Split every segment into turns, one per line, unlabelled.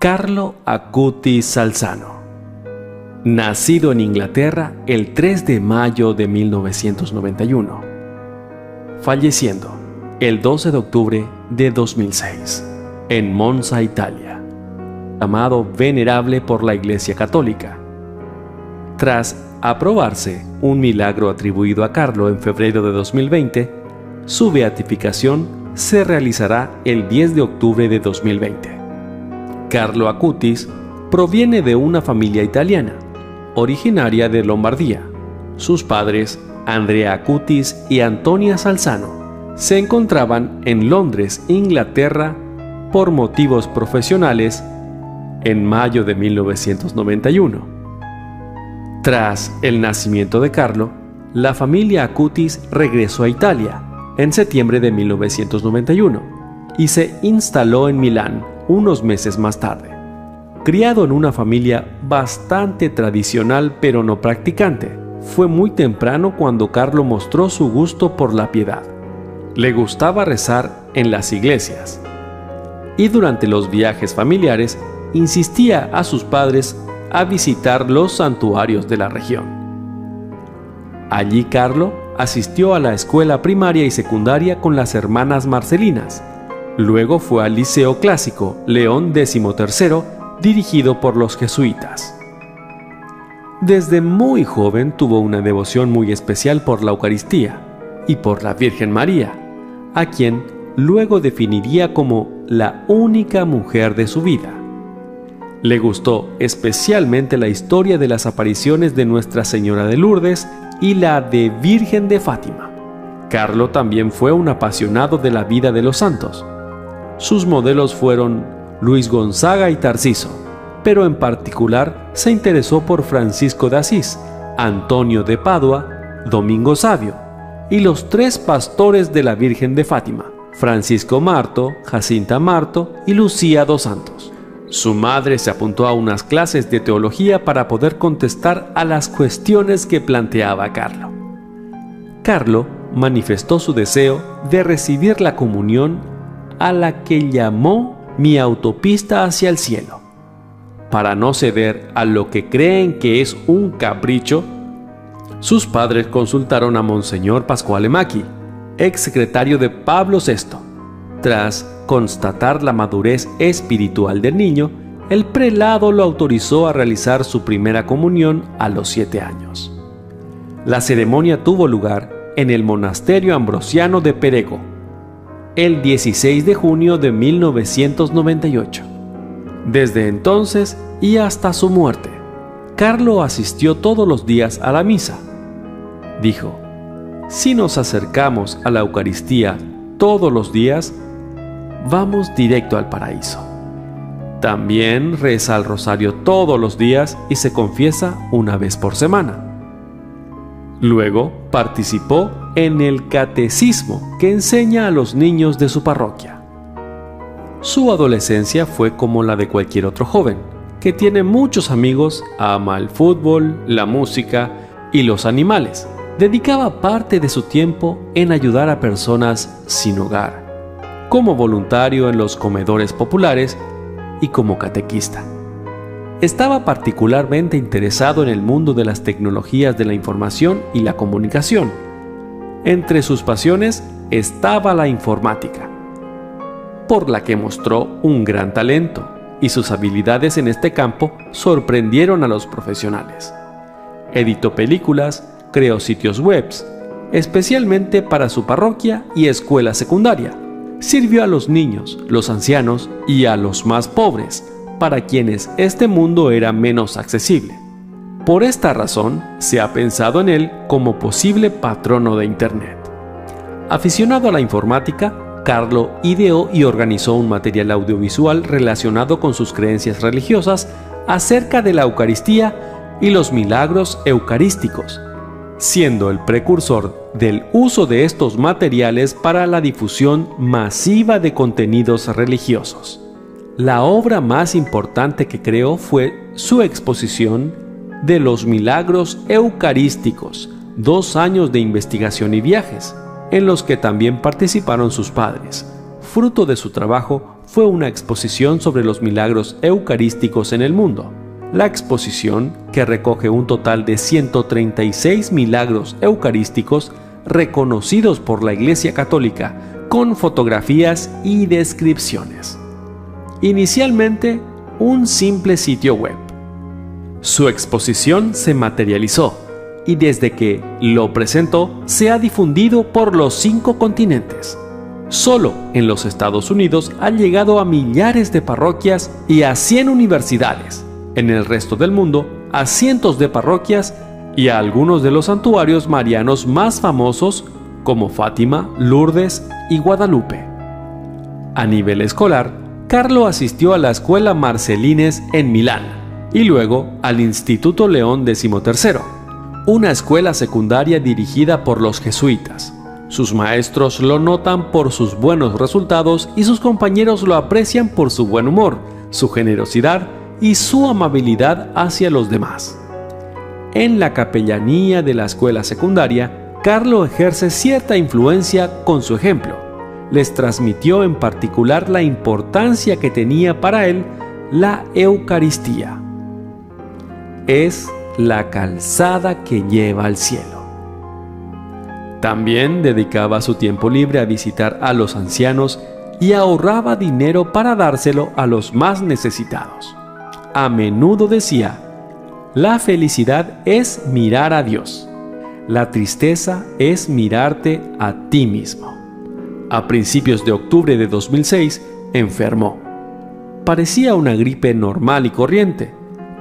Carlo Acutis Salzano. Nacido en Inglaterra el 3 de mayo de 1991. Falleciendo el 12 de octubre de 2006 en Monza, Italia. Amado venerable por la Iglesia Católica. Tras aprobarse un milagro atribuido a Carlo en febrero de 2020, su beatificación se realizará el 10 de octubre de 2020. Carlo Acutis proviene de una familia italiana, originaria de Lombardía. Sus padres, Andrea Acutis y Antonia Salzano, se encontraban en Londres, Inglaterra, por motivos profesionales en mayo de 1991. Tras el nacimiento de Carlo, la familia Acutis regresó a Italia en septiembre de 1991 y se instaló en Milán unos meses más tarde. Criado en una familia bastante tradicional pero no practicante, fue muy temprano cuando Carlo mostró su gusto por la piedad. Le gustaba rezar en las iglesias y durante los viajes familiares insistía a sus padres a visitar los santuarios de la región. Allí Carlo asistió a la escuela primaria y secundaria con las hermanas Marcelinas. Luego fue al Liceo Clásico León XIII, dirigido por los jesuitas. Desde muy joven tuvo una devoción muy especial por la Eucaristía y por la Virgen María, a quien luego definiría como la única mujer de su vida. Le gustó especialmente la historia de las apariciones de Nuestra Señora de Lourdes y la de Virgen de Fátima. Carlo también fue un apasionado de la vida de los santos. Sus modelos fueron Luis Gonzaga y Tarsiso, pero en particular se interesó por Francisco de Asís, Antonio de Padua, Domingo Savio y los tres pastores de la Virgen de Fátima, Francisco Marto, Jacinta Marto y Lucía dos Santos. Su madre se apuntó a unas clases de teología para poder contestar a las cuestiones que planteaba Carlo. Carlo manifestó su deseo de recibir la comunión, a la que llamó mi autopista hacia el cielo. Para no ceder a lo que creen que es un capricho, sus padres consultaron a Monseñor Pasquale Macchi, ex secretario de Pablo VI. Tras constatar la madurez espiritual del niño, el prelado lo autorizó a realizar su primera comunión a los 7 años. La ceremonia tuvo lugar en el monasterio ambrosiano de Perego, el 16 de junio de 1998. Desde entonces y hasta su muerte, Carlo asistió todos los días a la misa. Dijo: si nos acercamos a la Eucaristía todos los días, vamos directo al paraíso. También reza el rosario todos los días y se confiesa una vez por semana. Luego participó en el catecismo que enseña a los niños de su parroquia. Su adolescencia fue como la de cualquier otro joven, que tiene muchos amigos, ama el fútbol, la música y los animales. Dedicaba parte de su tiempo en ayudar a personas sin hogar, como voluntario en los comedores populares y como catequista. Estaba particularmente interesado en el mundo de las tecnologías de la información y la comunicación. Entre sus pasiones estaba la informática, por la que mostró un gran talento, y sus habilidades en este campo sorprendieron a los profesionales. Editó películas, creó sitios web, especialmente para su parroquia y escuela secundaria. Sirvió a los niños, los ancianos y a los más pobres, para quienes este mundo era menos accesible. Por esta razón, se ha pensado en él como posible patrono de Internet. Aficionado a la informática, Carlo ideó y organizó un material audiovisual relacionado con sus creencias religiosas acerca de la Eucaristía y los milagros eucarísticos, siendo el precursor del uso de estos materiales para la difusión masiva de contenidos religiosos. La obra más importante que creó fue su exposición de los milagros eucarísticos, 2 años de investigación y viajes, en los que también participaron sus padres. fruto de su trabajo fue una exposición sobre los milagros eucarísticos en el mundo. La exposición, que recoge un total de 136 milagros eucarísticos reconocidos por la Iglesia Católica, con fotografías y descripciones. Inicialmente, un simple sitio web. Su exposición se materializó y desde que lo presentó se ha difundido por los 5 continentes. Solo en los Estados Unidos ha llegado a millares de parroquias y a 100 universidades. En el resto del mundo, a cientos de parroquias y a algunos de los santuarios marianos más famosos como Fátima, Lourdes y Guadalupe. A nivel escolar, Carlo asistió a la Escuela Marcelines en Milán y luego al Instituto León XIII, una escuela secundaria dirigida por los jesuitas. Sus maestros lo notan por sus buenos resultados y sus compañeros lo aprecian por su buen humor, su generosidad y su amabilidad hacia los demás. En la capellanía de la escuela secundaria, Carlo ejerce cierta influencia con su ejemplo. Les transmitió en particular la importancia que tenía para él la Eucaristía. Es la calzada que lleva al cielo. También dedicaba su tiempo libre a visitar a los ancianos y ahorraba dinero para dárselo a los más necesitados. A menudo decía: la felicidad es mirar a Dios. La tristeza es mirarte a ti mismo. A principios de octubre de 2006, enfermó. Parecía una gripe normal y corriente,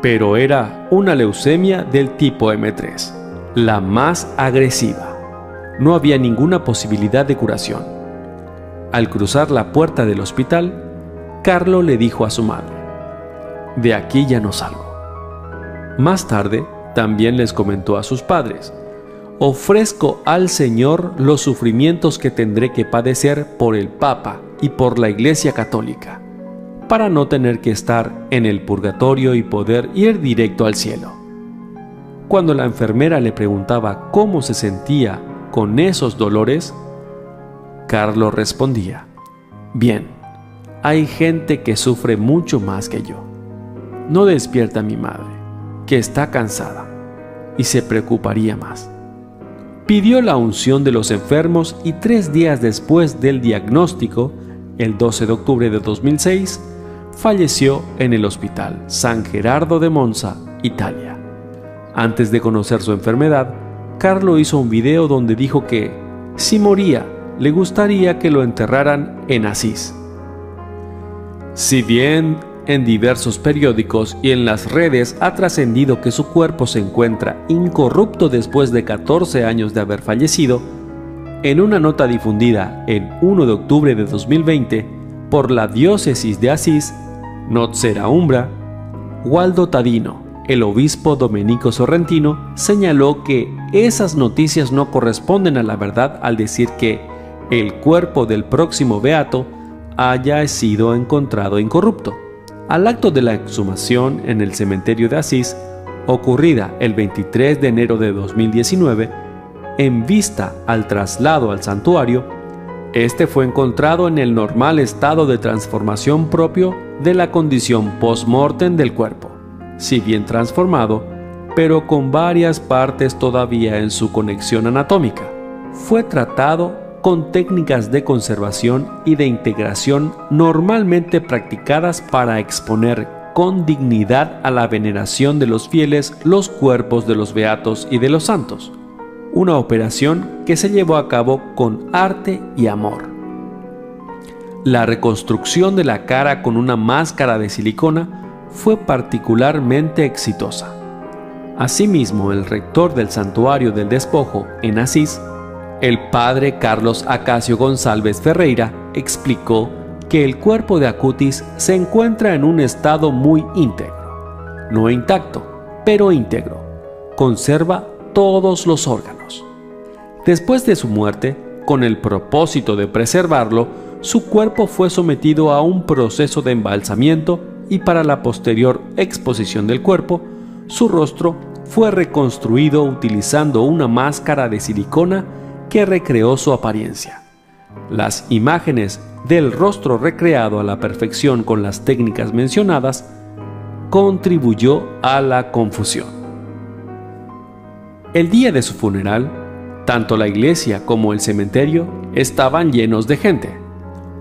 pero era una leucemia del tipo M3, la más agresiva. No había ninguna posibilidad de curación. Al cruzar la puerta del hospital, Carlo le dijo a su madre: de aquí ya no salgo. Más tarde, también les comentó a sus padres: ofrezco al Señor los sufrimientos que tendré que padecer por el Papa y por la Iglesia Católica, para no tener que estar en el purgatorio y poder ir directo al cielo. Cuando la enfermera le preguntaba cómo se sentía con esos dolores, Carlo respondía: bien, hay gente que sufre mucho más que yo. No despierta a mi madre, que está cansada, y se preocuparía más. Pidió la unción de los enfermos y 3 días después del diagnóstico, el 12 de octubre de 2006, falleció en el Hospital San Gerardo de Monza, Italia. Antes de conocer su enfermedad, Carlo hizo un video donde dijo que, si moría, le gustaría que lo enterraran en Asís. Si bien en diversos periódicos y en las redes ha trascendido que su cuerpo se encuentra incorrupto después de 14 años de haber fallecido, en una nota difundida el 1 de octubre de 2020 por la diócesis de Asís, Nocera Umbra, Waldo Tadino, el obispo dominico sorrentino, señaló que esas noticias no corresponden a la verdad al decir que el cuerpo del próximo beato haya sido encontrado incorrupto. Al acto de la exhumación en el cementerio de Asís, ocurrida el 23 de enero de 2019, en vista al traslado al santuario, este fue encontrado en el normal estado de transformación propio de la condición post-mortem del cuerpo, si bien transformado, pero con varias partes todavía en su conexión anatómica. Fue tratado con técnicas de conservación y de integración normalmente practicadas para exponer con dignidad a la veneración de los fieles los cuerpos de los beatos y de los santos, una operación que se llevó a cabo con arte y amor. La reconstrucción de la cara con una máscara de silicona fue particularmente exitosa. Asimismo, el rector del Santuario del Despojo en Asís, el padre Carlos Acacio González Ferreira, explicó que el cuerpo de Acutis se encuentra en un estado muy íntegro, no intacto, pero íntegro. Conserva todos los órganos. Después de su muerte, con el propósito de preservarlo, su cuerpo fue sometido a un proceso de embalsamiento y para la posterior exposición del cuerpo, su rostro fue reconstruido utilizando una máscara de silicona que recreó su apariencia. Las imágenes del rostro recreado a la perfección con las técnicas mencionadas, contribuyó a la confusión. El día de su funeral, tanto la iglesia como el cementerio estaban llenos de gente.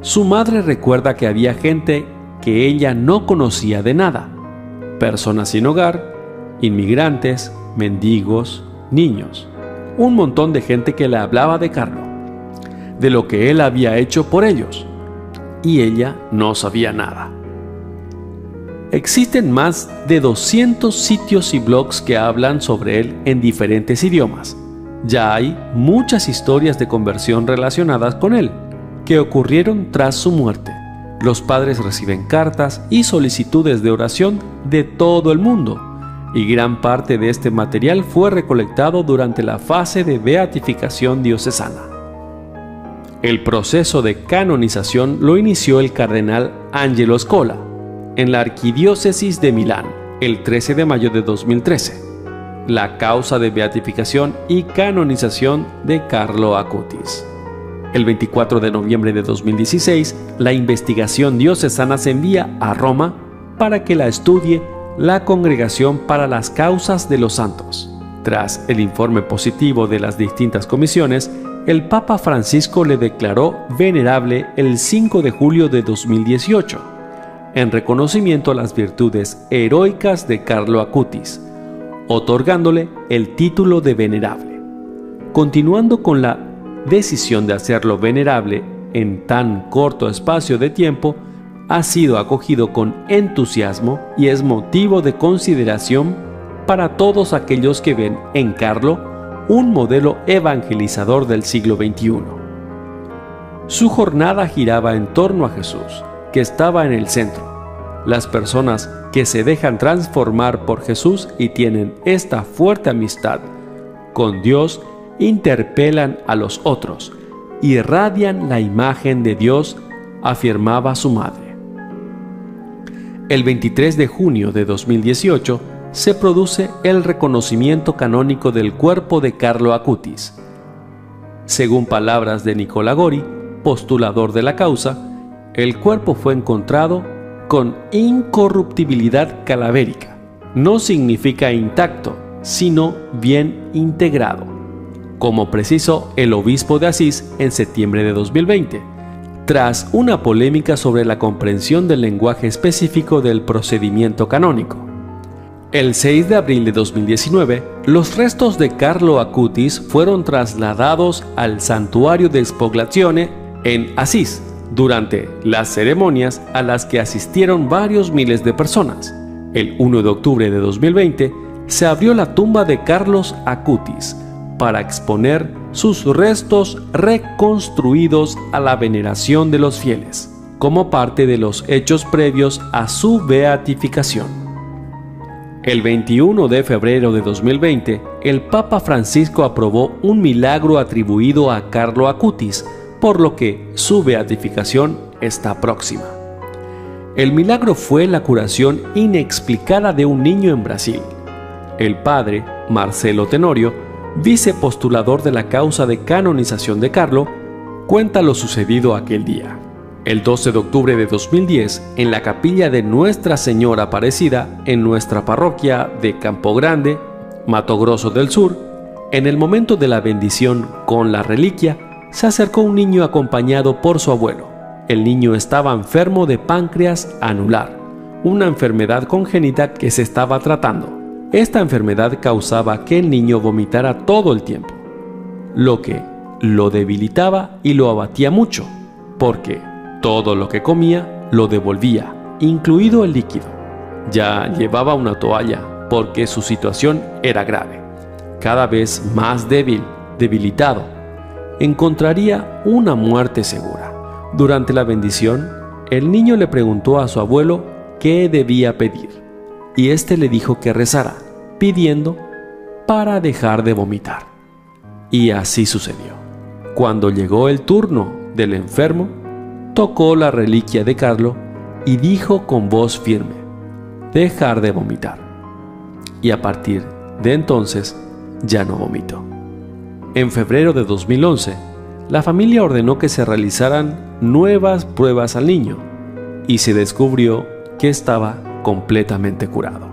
Su madre recuerda que había gente que ella no conocía de nada: personas sin hogar, inmigrantes, mendigos, niños, un montón de gente que le hablaba de Carlo, de lo que él había hecho por ellos, y ella no sabía nada. Existen más de 200 sitios y blogs que hablan sobre él en diferentes idiomas. Ya hay muchas historias de conversión relacionadas con él, que ocurrieron tras su muerte. Los padres reciben cartas y solicitudes de oración de todo el mundo, y gran parte de este material fue recolectado durante la fase de beatificación diocesana. El proceso de canonización lo inició el cardenal Angelo Scola en la arquidiócesis de Milán el 13 de mayo de 2013. La causa de beatificación y canonización de Carlo Acutis. El 24 de noviembre de 2016, la investigación diocesana se envía a Roma para que la estudie la Congregación para las Causas de los Santos. Tras el informe positivo de las distintas comisiones, el Papa Francisco le declaró venerable el 5 de julio de 2018, en reconocimiento a las virtudes heroicas de Carlo Acutis, otorgándole el título de venerable. Continuando con la decisión de hacerlo venerable en tan corto espacio de tiempo, ha sido acogido con entusiasmo y es motivo de consideración para todos aquellos que ven en Carlo un modelo evangelizador del siglo XXI. Su jornada giraba en torno a Jesús, que estaba en el centro. Las personas que se dejan transformar por Jesús y tienen esta fuerte amistad con Dios interpelan a los otros, irradian la imagen de Dios, afirmaba su madre. El 23 de junio de 2018 se produce el reconocimiento canónico del cuerpo de Carlo Acutis. Según palabras de Nicola Gori, postulador de la causa, el cuerpo fue encontrado con incorruptibilidad cadavérica. No significa intacto, sino bien integrado, como precisó el obispo de Asís en septiembre de 2020, tras una polémica sobre la comprensión del lenguaje específico del procedimiento canónico. El 6 de abril de 2019, los restos de Carlo Acutis fueron trasladados al santuario de Spoglazione en Asís, durante las ceremonias a las que asistieron varios miles de personas. El 1 de octubre de 2020, se abrió la tumba de Carlos Acutis para exponer sus restos reconstruidos a la veneración de los fieles, como parte de los hechos previos a su beatificación. El 21 de febrero de 2020, el Papa Francisco aprobó un milagro atribuido a Carlo Acutis, por lo que su beatificación está próxima. El milagro fue la curación inexplicada de un niño en Brasil. El padre Marcelo Tenorio, vicepostulador de la causa de canonización de Carlo, cuenta lo sucedido aquel día. El 12 de octubre de 2010, en la capilla de Nuestra Señora Aparecida, en nuestra parroquia de Campo Grande, Mato Grosso del Sur, en el momento de la bendición con la reliquia, se acercó un niño acompañado por su abuelo. El niño estaba enfermo de páncreas anular, una enfermedad congénita que se estaba tratando. Esta enfermedad causaba que el niño vomitara todo el tiempo, lo que lo debilitaba y lo abatía mucho, porque todo lo que comía lo devolvía, incluido el líquido. Ya llevaba una toalla porque su situación era grave. Cada vez más débil, debilitado, encontraría una muerte segura. Durante la bendición, el niño le preguntó a su abuelo qué debía pedir, y éste le dijo que rezara, pidiendo para dejar de vomitar. Y así sucedió. Cuando llegó el turno del enfermo, tocó la reliquia de Carlo y dijo con voz firme: dejar de vomitar. Y a partir de entonces ya no vomitó. En febrero de 2011, la familia ordenó que se realizaran nuevas pruebas al niño y se descubrió que estaba completamente curado.